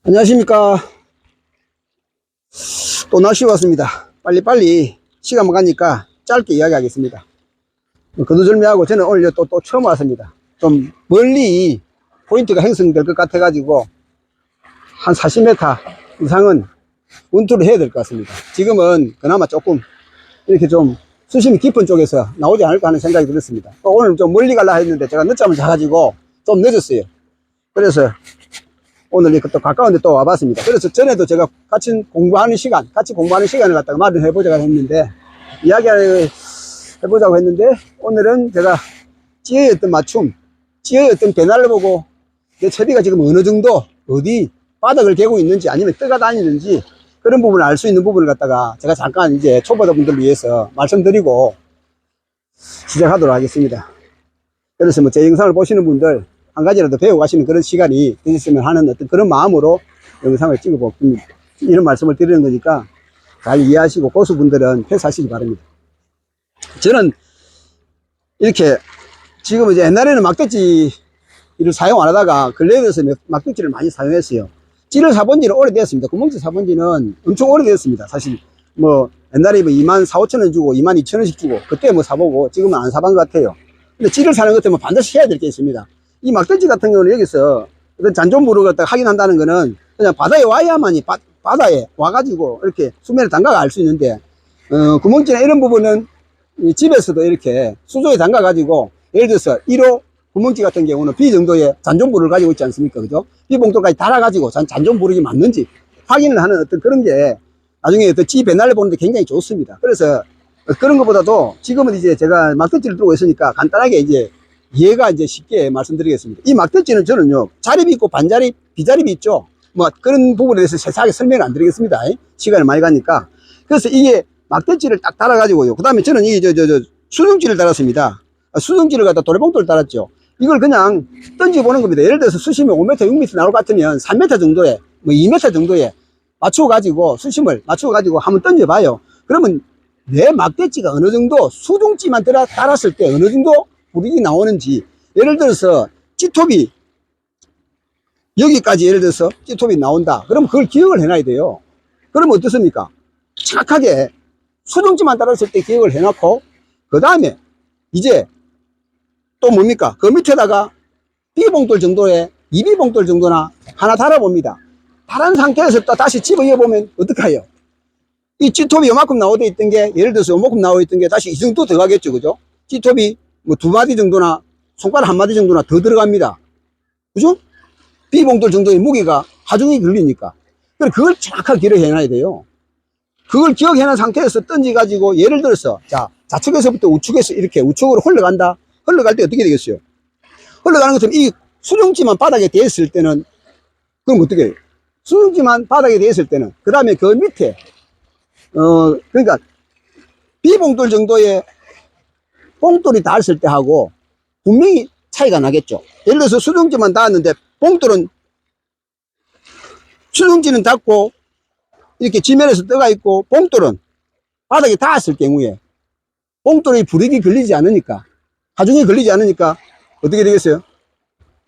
안녕하십니까. 또 날씨 왔습니다. 빨리빨리 시간만 가니까 짧게 이야기하겠습니다. 거두절미하고 저는 오늘 또 처음 왔습니다. 좀 멀리 포인트가 형성될 것 같아 가지고 한 40m 이상은 운투를 해야 될 것 같습니다. 지금은 그나마 조금 이렇게 좀 수심이 깊은 쪽에서 나오지 않을까 하는 생각이 들었습니다. 오늘 좀 멀리 가려 했는데 제가 늦잠을 자가지고 좀 늦었어요. 그래서 오늘 또 가까운데 또 와봤습니다. 그래서 전에도 제가 같이 공부하는 시간을 갖다가 마련해보자고 했는데, 이야기를 해보자고 했는데, 오늘은 제가 찌어의 어떤 맞춤, 찌어의 어떤 변화를 보고, 내 채비가 지금 어느 정도, 어디 바닥을 개고 있는지, 아니면 뜨가 다니는지, 그런 부분을 알 수 있는 부분을 갖다가 제가 잠깐 이제 초보자분들을 위해서 말씀드리고 시작하도록 하겠습니다. 그래서 제 영상을 보시는 분들, 한 가지라도 배워 가시는 그런 시간이 되셨으면 하는 어떤 그런 마음으로 영상을 찍어봅니다. 이런 말씀을 드리는 거니까 잘 이해하시고 고수분들은 패스하시기 바랍니다. 저는 이렇게 지금 이제 옛날에는 막대지를 사용 안 하다가 근래에 들어서 막대지를 많이 사용했어요. 찌를 사본 지는 오래되었습니다. 구멍찌 사본 지는 엄청 오래되었습니다. 사실 뭐 옛날에 24,000~25,000원 주고 22,000원씩 주고 그때 사보고 지금은 안 사본 것 같아요. 근데 찌를 사는 것 때문에 반드시 해야 될 게 있습니다. 이 막대지 같은 경우는 여기서 어떤 잔존물을 갖다가 확인한다는 거는 그냥 바다에 와야만이 바다에 와가지고 이렇게 수면의 단가가 알 수 있는데, 구멍지나 이런 부분은 집에서도 이렇게 수조에 담가가지고 예를 들어서 1호 구멍지 같은 경우는 B 정도의 잔존물을 가지고 있지 않습니까? 그죠? B 봉돌까지 달아가지고 잔존물이 맞는지 확인을 하는 어떤 그런 게 나중에 어떤 지 배날을 보는데 굉장히 좋습니다. 그래서 그런 것보다도 지금은 이제 제가 막대지를 들고 있으니까 간단하게 이제 이해가 이제 쉽게 말씀드리겠습니다. 이 막대지는 저는요, 자립이 있고 반자립, 비자립이 있죠. 뭐 그런 부분에 대해서 세세하게 설명을 안 드리겠습니다. 시간이 많이 가니까. 그래서 이게 막대지를 딱 달아가지고요. 그 다음에 저는 이 수중지를 달았습니다. 수중지를 갖다 도래봉돌을 달았죠. 이걸 그냥 던져보는 겁니다. 예를 들어서 수심이 5m, 6m 나올 것 같으면 3m 정도에, 뭐 2m 정도에 맞추어가지고, 수심을 맞추어가지고 한번 던져봐요. 그러면 내 막대지가 어느 정도 수중지만 달았을 때 어느 정도 불이 나오는지, 예를 들어서 찌톱이 여기까지 예를 들어서 찌톱이 나온다. 그럼 그걸 기억을 해놔야 돼요. 그러면 어떻습니까? 정확하게 수중지만 달았을 때 기억을 해놓고, 그 다음에 이제 또 뭡니까? 그 밑에다가 B봉돌 정도의 2B봉돌 정도나 하나 달아봅니다. 달은 상태에서 또 다시 집어여보면 어떡해요? 이 찌톱이 요만큼 나오어 있던 게 예를 들어서 요만큼 나오어 있던 게 다시 이 정도 들어가겠죠. 그죠? 찌톱이 뭐 2마디 정도나 손가락 1마디 정도나 더 들어갑니다. 그죠? B봉돌 정도의 무게가 하중이 걸리니까. 그걸 정확하게 기억해놔야 돼요. 그걸 기억해놓은 상태에서 던져가지고 예를 들어서 자, 좌측에서부터 우측에서 이렇게 우측으로 흘러간다. 흘러갈 때 어떻게 되겠어요? 흘러가는 것처럼 이 수중지만 바닥에 닿았을 때는 그럼 어떻게 해요? 수중지만 바닥에 닿았을 때는 그 다음에 그 밑에 그러니까 B봉돌 정도의 봉돌이 닿았을 때 하고 분명히 차이가 나겠죠. 예를 들어서 수중지만 닿았는데 봉돌은 수중지는 닿고 이렇게 지면에서 떠가 있고 봉돌은 바닥에 닿았을 경우에 봉돌이 불익이 걸리지 않으니까, 하중이 걸리지 않으니까 어떻게 되겠어요?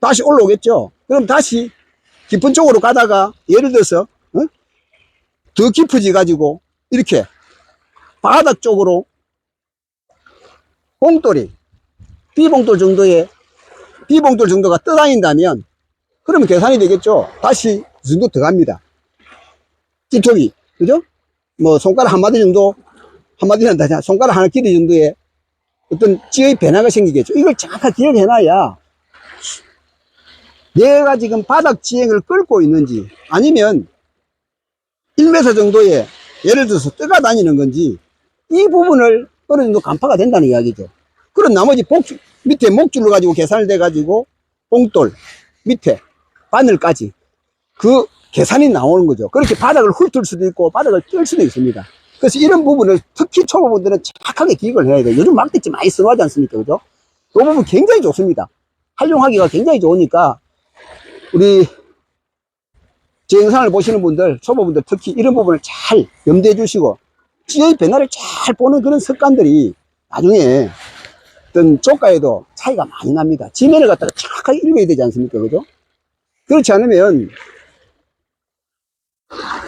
다시 올라오겠죠. 그럼 다시 깊은 쪽으로 가다가 예를 들어서 더 깊어지 가지고 이렇게 바닥 쪽으로 봉돌이 B봉돌 정도가 떠다닌다면 그러면 계산이 되겠죠. 다시 이 정도 더 갑니다. 찌톱이, 그죠? 뭐 손가락 1마디 정도, 1마디는 다냐, 손가락 하나 길이 정도의 어떤 찌의 변화가 생기겠죠. 이걸 정확하게 기억해놔야 내가 지금 바닥 지형을 끌고 있는지 아니면 1m 정도의 예를 들어서 뜨가 다니는 건지 이 부분을 어느 정도 간파가 된다는 이야기죠. 그런 나머지 밑에 목줄을 가지고 계산을 돼 가지고 봉돌 밑에 바늘까지 그 계산이 나오는 거죠. 그렇게 바닥을 훑을 수도 있고 바닥을 뜰 수도 있습니다. 그래서 이런 부분을 특히 초보분들은 정확하게 기억을 해야 돼요. 요즘 막대지 많이 쓰하지 않습니까? 그죠? 이 부분 굉장히 좋습니다. 활용하기가 굉장히 좋으니까 우리 제 영상을 보시는 분들, 초보분들 특히 이런 부분을 잘 염두해 주시고 찌의 변화를 잘 보는 그런 습관들이 나중에 어떤 조가에도 차이가 많이 납니다. 지면을 갖다가 정확하게 읽어야 되지 않습니까? 그죠? 그렇지 않으면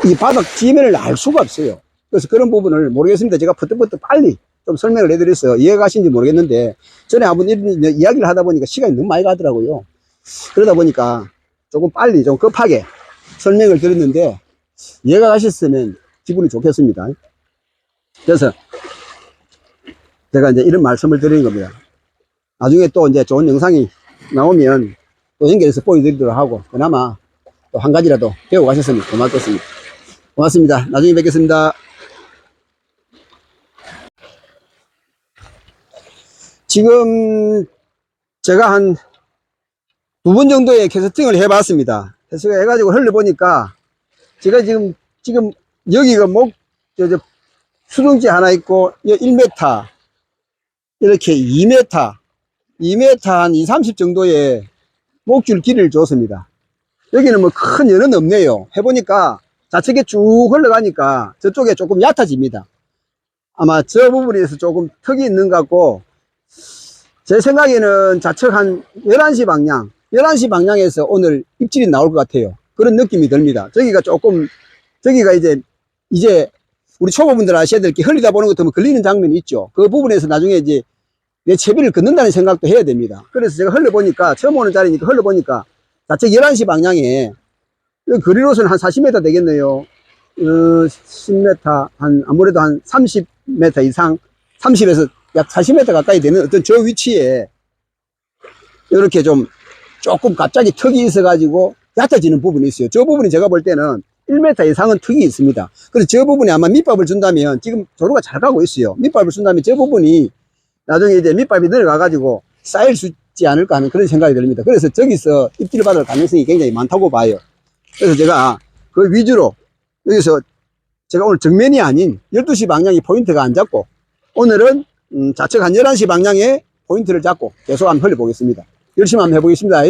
이 바닥 지면을 알 수가 없어요. 그래서 그런 부분을 모르겠습니다. 제가 부터 빨리 좀 설명을 해드렸어요. 이해가신지 모르겠는데, 전에 한번 이런 이야기를 하다 보니까 시간이 너무 많이 가더라고요. 그러다 보니까 조금 빨리, 좀 급하게 설명을 드렸는데, 이해가 가셨으면 기분이 좋겠습니다. 그래서 제가 이제 이런 말씀을 드리는 겁니다. 나중에 또 이제 좋은 영상이 나오면 또 연결해서 보여드리도록 하고, 그나마 또 한 가지라도 배워 가셨으면 고맙겠습니다. 고맙습니다. 나중에 뵙겠습니다. 지금 제가 한 2번 정도의 캐스팅을 해봤습니다. 캐스팅을 해가지고 흘려보니까 제가 지금 여기가 수중지 하나 있고 1m 이렇게 2m 한 2, 30 정도의 목줄 길이를 줬습니다. 여기는 뭐 큰 연은 없네요. 해보니까 좌측에 쭉 흘러가니까 저쪽에 조금 얕아집니다. 아마 저 부분에서 조금 턱이 있는 것 같고, 제 생각에는 좌측 한 11시 방향에서 오늘 입질이 나올 것 같아요. 그런 느낌이 듭니다. 저기가 이제 우리 초보분들 아셔야 될 게, 흘리다 보는 것 같으면 걸리는 장면이 있죠. 그 부분에서 나중에 이제 내 채비를 긋는다는 생각도 해야 됩니다. 그래서 제가 흘러보니까, 처음 오는 자리니까 흘러보니까 좌측 11시 방향에 거리로서는 한 40m 되겠네요. 10m, 아무래도 한 30m 이상, 30에서 약 40m 가까이 되는 어떤 저 위치에 이렇게 조금 갑자기 턱이 있어가지고 얕아지는 부분이 있어요. 저 부분이 제가 볼 때는 1m 이상은 턱이 있습니다. 그래서 저 부분에 아마 밑밥을 준다면, 지금 조류가 잘 가고 있어요. 밑밥을 준다면 저 부분이 나중에 이제 밑밥이 내려가가지고 쌓일 수 있지 않을까 하는 그런 생각이 듭니다. 그래서 저기서 입질을 받을 가능성이 굉장히 많다고 봐요. 그래서 제가 그 위주로 여기서 제가 오늘 정면이 아닌 12시 방향이 포인트가 안 잡고, 오늘은 좌측 한 11시 방향에 포인트를 잡고 계속 한번 흘려보겠습니다. 열심히 한번 해보겠습니다.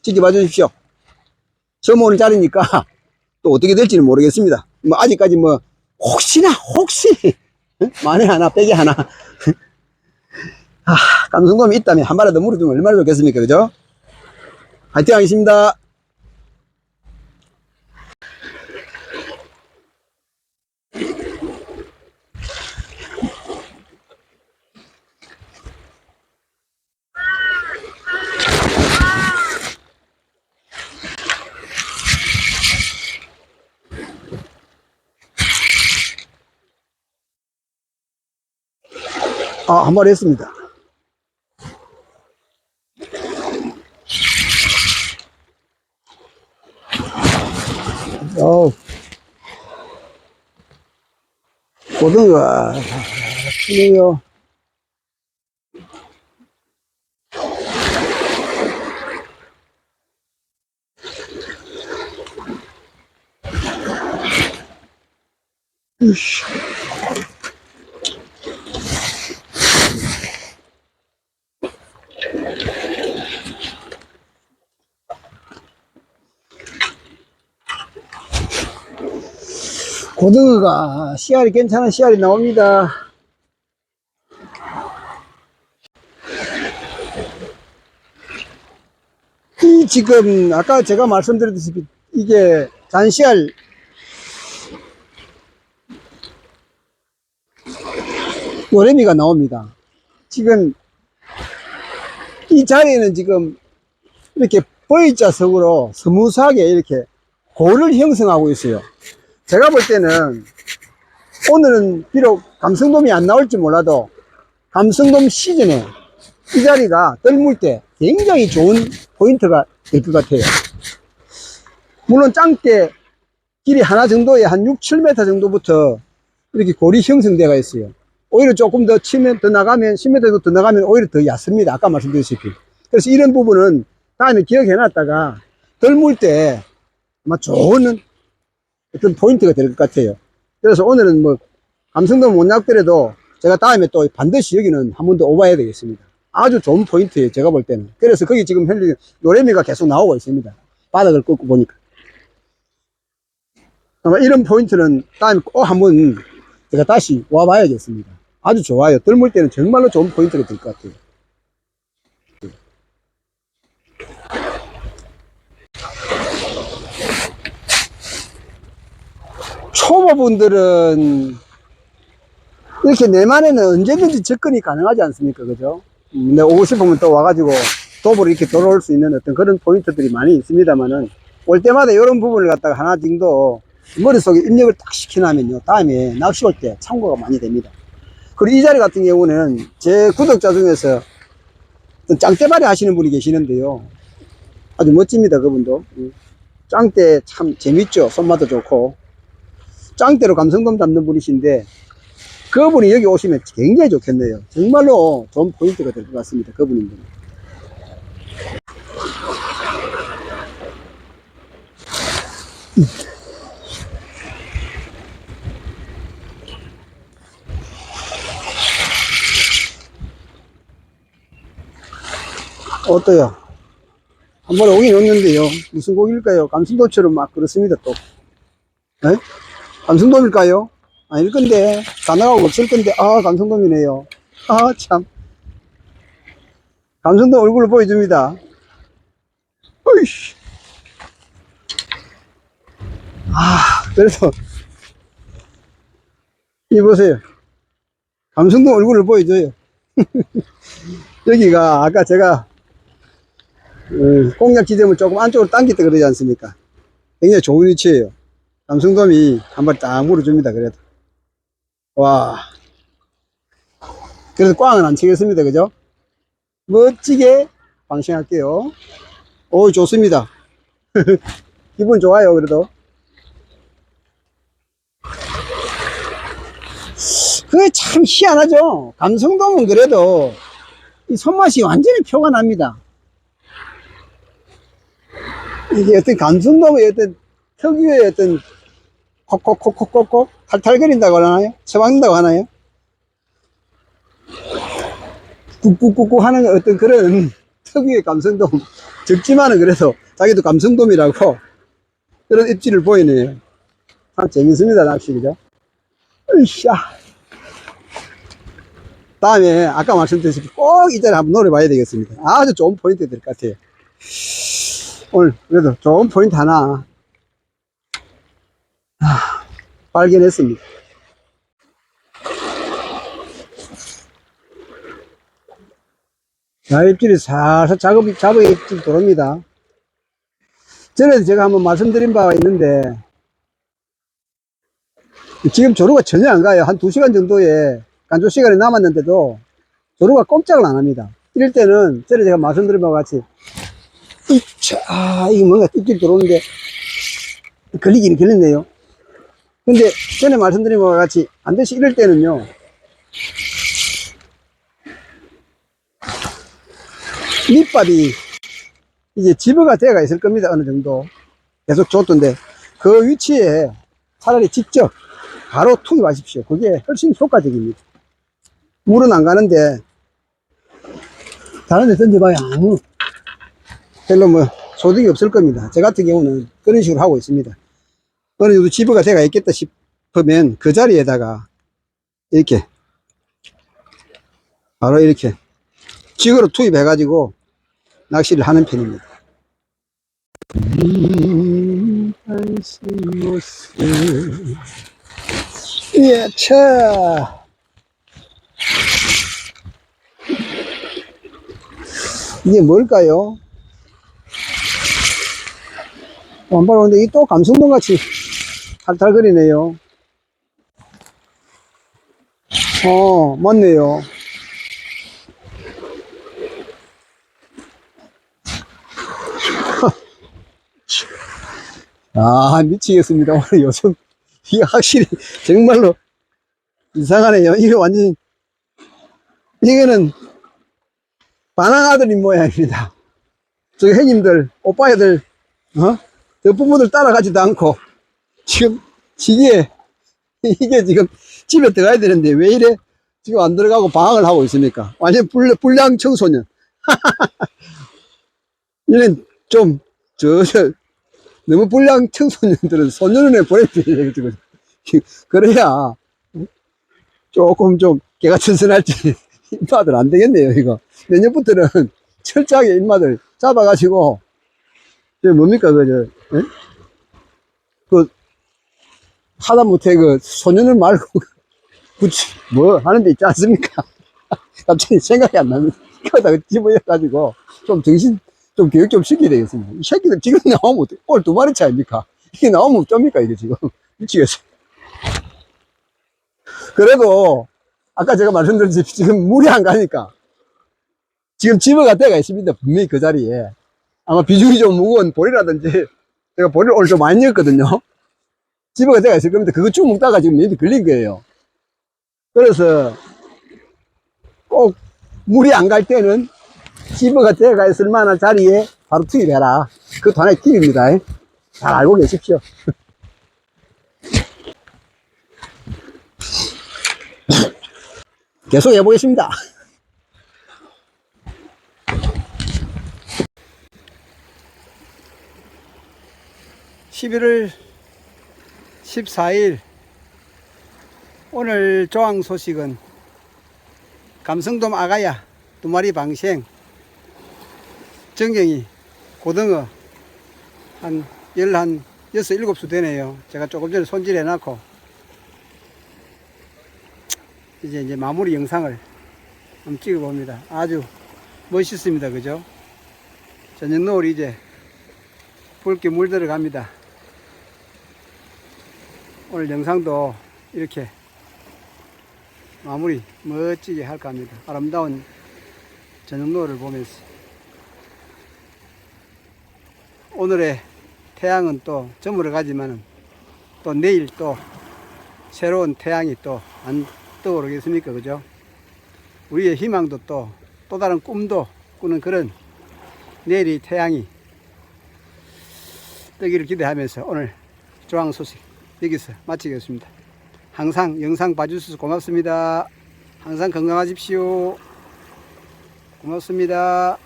지켜봐 주십시오. 처음 오는 자리니까 또 어떻게 될지는 모르겠습니다. 뭐 아직까지 혹시 만에 하나 빼기 하나 감성돔이 있다면 한 마리 더 물어주면 얼마나 좋겠습니까? 그죠? 화이팅 하겠습니다. 한 마리 했습니다. 고등어가 크네요. 고등어가 씨알이 괜찮은 씨알이 나옵니다. 지금 아까 제가 말씀드렸듯이 이게 잔씨알 노래미가 나옵니다. 지금 이 자리에는 지금 이렇게 V자석으로 스무스하게 이렇게 골을 형성하고 있어요. 제가 볼 때는 오늘은 비록 감성돔이 안 나올지 몰라도 감성돔 시즌에 이 자리가 뜰물 때 굉장히 좋은 포인트가 될 것 같아요. 물론 짱대 길이 하나 정도에 한 6, 7m 정도부터 이렇게 골이 형성되어 있어요. 오히려 조금 더 치면 더 나가면 10m 정도 더 나가면 오히려 더 얕습니다. 아까 말씀드렸다시피. 그래서 이런 부분은 다음에 기억해 놨다가 뜰물 때 아마 좋은 어떤 포인트가 될 것 같아요. 그래서 오늘은 감성돔 못 낚더라도 제가 다음에 또 반드시 여기는 한 번 더 오버해야 되겠습니다. 아주 좋은 포인트예요. 제가 볼 때는. 그래서 거기 지금 현재 노래미가 계속 나오고 있습니다. 바닥을 꺾고 보니까. 아마 이런 포인트는 다음에 꼭 한번 제가 다시 와봐야겠습니다. 아주 좋아요. 덜물 때는 정말로 좋은 포인트가 될 것 같아요. 초보분들은 이렇게 내만에는 언제든지 접근이 가능하지 않습니까? 그죠? 내가 오고 싶으면 또 와가지고 도보로 이렇게 돌아올 수 있는 어떤 그런 포인트들이 많이 있습니다만은 올 때마다 이런 부분을 갖다가 하나 정도 머릿속에 입력을 딱 시켜놓으면요. 다음에 낚시 올 때 참고가 많이 됩니다. 그리고 이 자리 같은 경우는 제 구독자 중에서 짱대발이 하시는 분이 계시는데요. 아주 멋집니다. 그분도. 짱대 참 재밌죠. 손맛도 좋고. 짱대로 감성돔 잡는 분이신데 그분이 여기 오시면 굉장히 좋겠네요. 정말로 좋은 포인트가 될 것 같습니다. 그분인데. 어때요? 한 번에 오긴 왔는데요. 무슨 고기일까요? 감성돔처럼 막 그렇습니다, 또. 에? 감성돔일까요? 아닐 건데, 다 나가고 없을 건데, 아, 감성돔이네요. 아, 참. 감성돔 얼굴을 보여줍니다. 어이씨. 아, 그래서, 이 보세요. 감성돔 얼굴을 보여줘요. 여기가, 아까 제가, 공략 지점을 조금 안쪽으로 당겼다 그러지 않습니까? 굉장히 좋은 위치예요. 감성돔이 한 번 딱 물어줍니다, 그래도. 와. 그래서 꽝은 안 치겠습니다, 그죠? 멋지게 방생할게요. 오, 좋습니다. 기분 좋아요, 그래도. 그게 참 희한하죠? 감성돔은 그래도 이 손맛이 완전히 표가 납니다. 이게 어떤 감성돔의 어떤 특유의 어떤 콕콕콕콕콕콕 탈탈거린다고 하나요? 처박는다고 하나요? 꾹꾹꾹꾹 하는 어떤 그런 특유의 감성돔. 적지만은 그래도 자기도 감성돔이라고 그런 입지를 보이네요. 참 재밌습니다, 낚시, 그죠? 으쌰. 다음에 아까 말씀드렸듯이 꼭 이 자리에 한번 노려봐야 되겠습니다. 아주 좋은 포인트 될 것 같아요. 오늘 그래도 좋은 포인트 하나 발견했습니다. 자, 입질이 살살 잡은 입질 들어옵니다. 전에도 제가 한번 말씀드린 바가 있는데 지금 조류가 전혀 안 가요. 한 2시간 정도의 간조 시간이 남았는데도 조류가 꼼짝을 안 합니다. 이럴 때는 전에 제가 말씀드린 바와 같이 이게 뭔가 입질 들어오는데 걸리기는 걸렸네요. 근데 전에 말씀드린 바와 같이 반드시 이럴 때는요, 밑밥이 이제 집어가 되어가 있을 겁니다. 어느 정도 계속 줬던데 그 위치에 차라리 직접 바로 투입하십시오. 그게 훨씬 효과적입니다. 물은 안 가는데 다른 데 던져봐야 아무 별로 뭐 소득이 없을 겁니다. 저 같은 경우는 그런 식으로 하고 있습니다. 어느 정도 집어가 되어가 있겠다 싶으면 그 자리에다가 이렇게 바로 이렇게 직으로 투입해 가지고 낚시를 하는 편입니다. 예, 차. 이게 뭘까요? 안 봐오는데 이 또 감성돔 같이 탈탈거리네요. 맞네요. 아, 미치겠습니다. 오늘 요즘 이게 확실히 정말로 이상하네요. 이게 완전 이거는 반항아들인 모양입니다. 저기 형님들, 오빠애들, 저 부모들 따라가지도 않고 지금 시기에 이게 지금 집에 들어가야 되는데 왜 이래 지금 안 들어가고 방황을 하고 있습니까? 완전 불량 청소년. 이는 좀 너무 불량 청소년들은 소년원에 보내줘야 되고 그래야 조금 좀 개가 천선할지 입맛을 안 되겠네요. 이거 내년부터는 철저하게 입맛을 잡아가지고 뭡니까 그 하다못해 그 소년을 말고 굳이 뭐 하는 데 있지 않습니까? 갑자기 생각이 안 납니다. 그러다가 집어여가지고 좀 정신, 좀 교육 좀 시켜야 되겠습니다. 이 새끼들 지금 나오면 어떡해? 오늘 2마리 차입니까? 이게 나오면 어쩝니까, 이게 지금. 미치겠어. 그래도, 아까 제가 말씀드렸듯이 지금 물이 안 가니까, 지금 집어갈 때가 있습니다. 분명히 그 자리에. 아마 비중이 좀 무거운 볼이라든지, 제가 볼을 오늘 좀 많이 넣었거든요. 집어갈 때가 있을 겁니다. 그거 쭉 먹다가 지금 여기 걸린 거예요. 그래서, 꼭 물이 안 갈 때는 집어가 들어가 있을 만한 자리에 바로 투입해라. 그것도 하나의 팁입니다. 잘 알고 계십시오. 계속 해보겠습니다. 11월 14일 오늘 조항 소식은 감성돔 아가야 2마리 방생, 정경이 고등어 한 6, 7수 되네요. 제가 조금 전에 손질해 놨고 이제 마무리 영상을 한번 찍어 봅니다. 아주 멋있습니다. 그죠? 저녁 노을 이제 붉게 물 들어갑니다. 오늘 영상도 이렇게 마무리 멋지게 할까 합니다. 아름다운 저녁 노을을 보면서 오늘의 태양은 또 저물어 가지만은 또 내일 또 새로운 태양이 또 안 떠오르겠습니까? 그죠? 우리의 희망도 또 다른 꿈도 꾸는 그런 내일의 태양이 뜨기를 기대하면서 오늘 조항 소식 여기서 마치겠습니다. 항상 영상 봐주셔서 고맙습니다. 항상 건강하십시오. 고맙습니다.